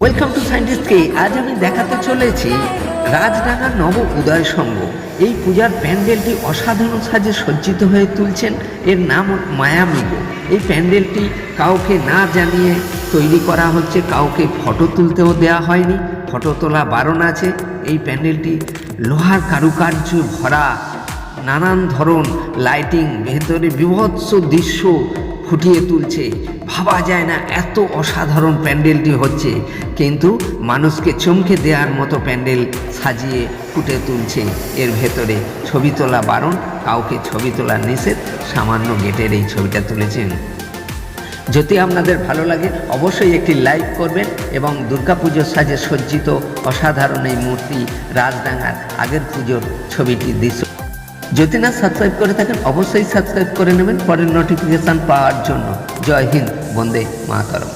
Welcome to সায়েন্টিস্টকে। আজ আমি দেখাতে চলেছি রাজডাঙ্গার নব উদয় সংঘ। এই পূজার প্যান্ডেলটি অসাধারণ সাজে সজ্জিত হয়ে তুলছেন। এর নাম মায়ামিগো। এই প্যান্ডেলটি কাউকে না জানিয়ে তৈরি করা হচ্ছে, কাউকে ফটো তুলতেও দেওয়া হয়নি, ফটো তোলা বারণ আছে। এই প্যান্ডেলটি লোহার কারুকার্য ভরা, নানান ধরন লাইটিং, ভেতরে বীভৎস দৃশ্য ফুটিয়ে তুলছে। ভাবা যায় না এত অসাধারণ প্যান্ডেলটি হচ্ছে, কিন্তু মানুষকে চমকে দেওয়ার মতো প্যান্ডেল সাজিয়ে ফুটে তুলছে। এর ভেতরে ছবি তোলা বারণ, কাউকে ছবি তোলা নিষেধ। সামান্য গেটের এই ছবিটা তুলেছেন। যদি আপনাদের ভালো লাগে অবশ্যই একটি লাইক করবেন এবং দুর্গাপুজোর সাজে সজ্জিত অসাধারণ এই মূর্তি রাজডাঙ্গার আগের পুজোর ছবিটির দৃশ্য যদি না সাবস্ক্রাইব করে থাকেন অবশ্যই সাবস্ক্রাইব করে নেবেন পরের নোটিফিকেশান পাওয়ার জন্য। জয় হিন্দ, বন্দে মাতরম।